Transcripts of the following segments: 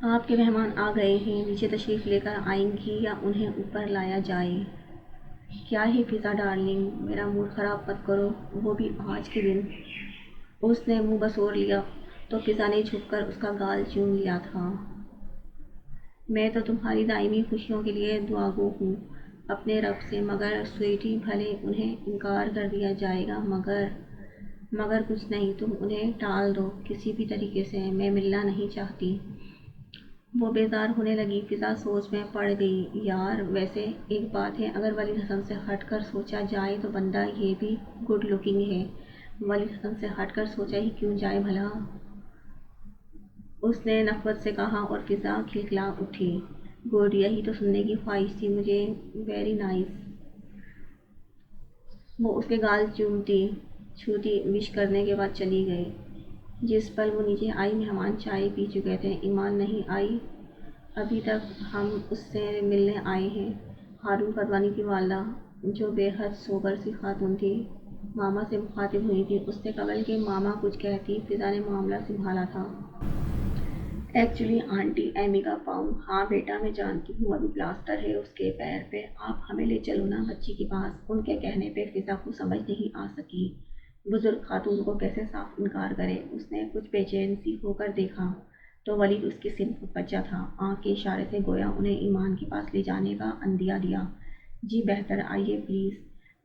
آپ کے مہمان آ گئے ہیں، نیچے تشریف لے کر آئیں گی یا انہیں اوپر لایا جائے؟ کیا ہے فضا ڈارلنگ، میرا موڈ خراب مت کرو، وہ بھی آج کے دن۔ اس نے منہ بسور لیا تو فضا نے جھک کر اس کا گال چوم لیا تھا۔ میں تو تمہاری دائمی خوشیوں کے لیے دعاگو ہوں اپنے رب سے، مگر سویٹی بھلے انہیں انکار کر دیا جائے گا، مگر کچھ نہیں، تم انہیں ٹال دو کسی بھی طریقے سے، میں ملنا نہیں چاہتی۔ وہ بیزار ہونے لگی۔ فضا سوچ میں پڑ گئی۔ یار ویسے ایک بات ہے، اگر ولید حسن سے ہٹ کر سوچا جائے تو بندہ یہ بھی گڈ لکنگ ہے۔ ولید حسن سے ہٹ کر سوچا ہی کیوں جائے بھلا؟ اس نے نفرت سے کہا اور فضا کھلکھلا اٹھی۔ گڈ، یہی تو سننے کی خواہش تھی مجھے، ویری نائس۔ وہ اس کے گال چومتی چھوتی وش کرنے کے بعد چلی گئی۔ جس پل وہ نیچے آئی مہمان چائے پی چکے تھے۔ ایمان نہیں آئی ابھی تک، ہم اس سے ملنے آئے ہیں۔ ہارون پروانی کی والدہ، جو بے حد سوبر سی خاتون تھی، ماما سے مخاطب ہوئی تھی۔ اس سے قبل کہ ماما کچھ کہتی، فضا نے معاملہ سنبھالا تھا۔ ایکچولی آنٹی ایمی کا پاؤں۔ ہاں بیٹا میں جانتی ہوں، ابھی پلاسٹر ہے اس کے پیر پہ، آپ ہمیں لے چلو نا بچی کے پاس۔ ان کے کہنے پہ فضا کو سمجھ نہیں آ سکی بزرگ خاتون کو کیسے صاف انکار کرے۔ اس نے کچھ بے چین سی ہو کر دیکھا تو ولید اس کی سمت بچا تھا۔ آنکھ کے اشارے سے گویا انہیں ایمان کے پاس لے جانے کا عندیہ دیا۔ جی بہتر، آئیے پلیز۔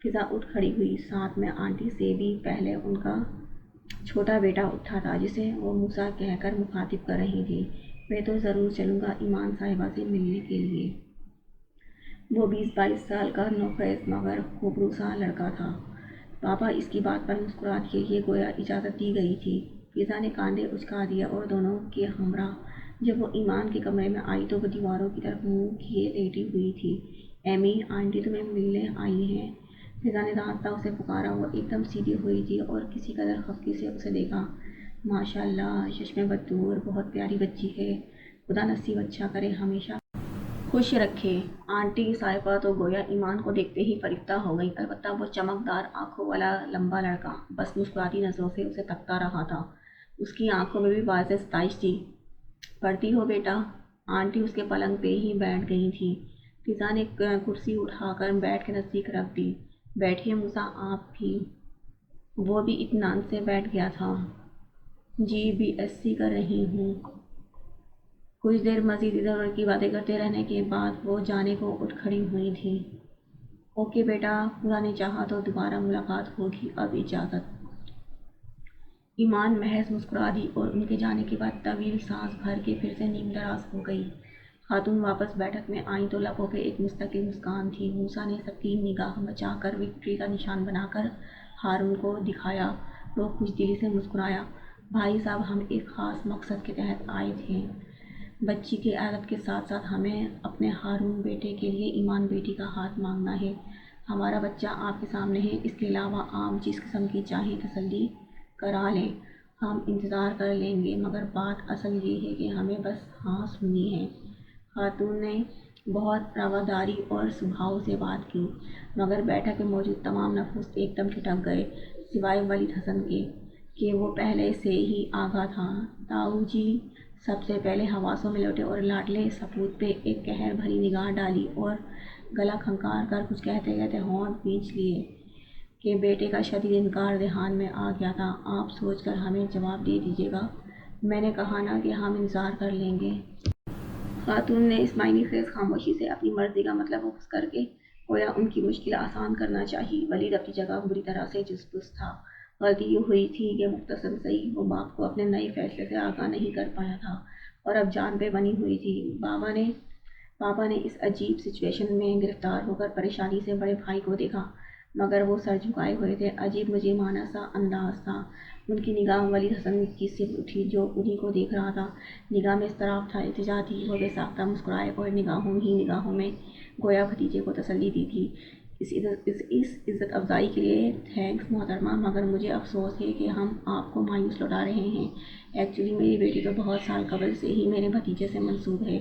فضا اٹھ کھڑی ہوئی، ساتھ میں آنٹی سے بھی پہلے ان کا چھوٹا بیٹا اٹھا تھا، جسے وہ موسیٰ کہہ کر مخاطب کر رہی تھی۔ میں تو ضرور چلوں گا ایمان صاحبہ سے ملنے کے لیے۔ وہ 20-22 سال کا نوخیز مگر خوبرو سا لڑکا تھا۔ پاپا اس کی بات پر مسکرا دیے، یہ گویا اجازت دی گئی تھی۔ فضا نے کاندھے اچکا دیے اور دونوں کے ہمراہ جب وہ ایمان کے کمرے میں آئی تو وہ دیواروں کی طرف منہ کیے لیٹی ہوئی تھی۔ ایمی، آنٹی تمہیں ملنے آئی ہیں۔ فضا نے دھانکتا اسے پکارا۔ وہ ایک دم سیدھی ہوئی تھی اور کسی قدر خفگی سے اسے دیکھا۔ ماشاء اللہ، چشمے بددور، بہت پیاری بچی ہے، خدا نصیب اچھا کرے، ہمیشہ خوش رکھے۔ آنٹی صاحبہ تو گویا ایمان کو دیکھتے ہی فریفتہ ہو گئی، البتہ وہ چمکدار آنکھوں والا لمبا لڑکا بس مسکراتی نظروں سے اسے تکتا رہا تھا۔ اس کی آنکھوں میں بھی واضح ستائش تھی۔ پڑھتی ہو بیٹا؟ آنٹی اس کے پلنگ پہ ہی بیٹھ گئی تھی۔ فضا نے کرسی اٹھا کر بیڈ کے نزدیک رکھ دی۔ بیٹھیے موسیٰ آپ بھی۔ وہ بھی اطمینان سے بیٹھ گیا تھا۔ جی BSc کر رہی ہوں۔ کچھ دیر مزید ادھر ادھر کی باتیں کرتے رہنے کے بعد وہ جانے کو اٹھ کھڑی ہوئی تھی۔ اوکے بیٹا، خدا نے چاہا تو دوبارہ ملاقات ہوگی، اب اجازت۔ ایمان محض مسکرا دی اور ان کے جانے کے بعد طویل سانس بھر کے پھر سے نیم دراز ہو گئی۔ خاتون واپس بیٹھک میں آئیں تو لبوں پہ ایک مستقل مسکان تھی۔ موسیٰ نے سب نگاہ بچا کر وکٹری کا نشان بنا کر ہارون کو دکھایا۔ وہ خوش دلی سے مسکرایا۔ بھائی صاحب، ہم ایک خاص مقصد کے تحت آئے تھے۔ بچی کی عیادت کے ساتھ ساتھ ہمیں اپنے ہارون بیٹے کے لیے ایمان بیٹی کا ہاتھ مانگنا ہے۔ ہمارا بچہ آپ کے سامنے ہے، اس کے علاوہ آپ جس قسم کی چاہیں تسلی کرا لیں، ہم انتظار کر لیں گے، مگر بات اصل یہ ہے کہ ہمیں بس ہاں سننی ہے۔ خاتون نے بہت رواداری اور سبھاؤ سے بات کی، مگر بیٹھک میں موجود تمام نفوس ایک دم ٹھٹک گئے، سوائے ولید حسن کے، کہ وہ پہلے سے ہی آگاہ تھا۔ تاؤ جی سب سے پہلے حواسوں میں لوٹے اور لاڈلے سپوت پہ ایک قہر بھری نگاہ ڈالی اور گلا کھنکار کر کچھ کہتے کہتے ہونٹ بھینچ لیے کہ بیٹے کا شدید انکار دھیان میں آ گیا تھا۔ آپ سوچ کر ہمیں جواب دے دیجیے گا، میں نے کہا نا کہ ہم انتظار کر لیں گے۔ خاتون نے اسماعیلی خیز خاموشی سے اپنی مرضی کا مطلب مختص کر کے گویا ان کی مشکل آسان کرنا چاہی۔ ولید اپنی جگہ بری طرح سے جس تھا۔ غلطی یہ ہوئی تھی کہ مختصراً صحیح وہ باپ کو اپنے نئے فیصلے سے آگاہ نہیں کر پایا تھا اور اب جان پہ بنی ہوئی تھی۔ پاپا نے اس عجیب سچویشن میں گرفتار ہو کر پریشانی سے بڑے بھائی کو دیکھا، مگر وہ سر جھکائے ہوئے تھے۔ عجیب مجرمانہ سا انداز تھا۔ ان کی نگاہ ولید حسن کی سمت اٹھی جو انہی کو دیکھ رہا تھا۔ نگاہ میں اضطراب تھا، التجا تھی۔ وہ بے ساختہ مسکرائے اور نگاہوں میں گویا بھتیجے کو تسلی دی تھی۔ اس عزت افزائی کے لیے تھینکس محترمہ، مگر مجھے افسوس ہے کہ ہم آپ کو مایوس لوٹا رہے ہیں۔ ایکچولی میری بیٹی تو بہت سال قبل سے ہی میرے بھتیجے سے منسوب ہے۔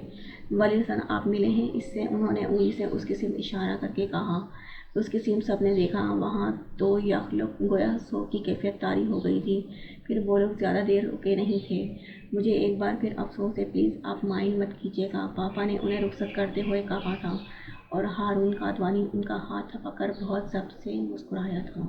ولید حسن آپ ملے ہیں اس سے؟ انہوں نے انگلی سے اس کی سمت اشارہ کر کے کہا۔ اس کی سمت سب نے دیکھا۔ وہاں تو یخلق گویا شوق کی کیفیت طاری ہو گئی تھی۔ پھر وہ لوگ زیادہ دیر رکے نہیں تھے۔ مجھے ایک بار پھر افسوس ہے، پلیز آپ مائنڈ مت کیجیے گا، پاپا نے انہیں رخصت کرتے ہوئے کہا تھا، اور ہارون کاتوانی ان کا ہاتھ تھپک کر بہت ضبط سے مسکرایا تھا۔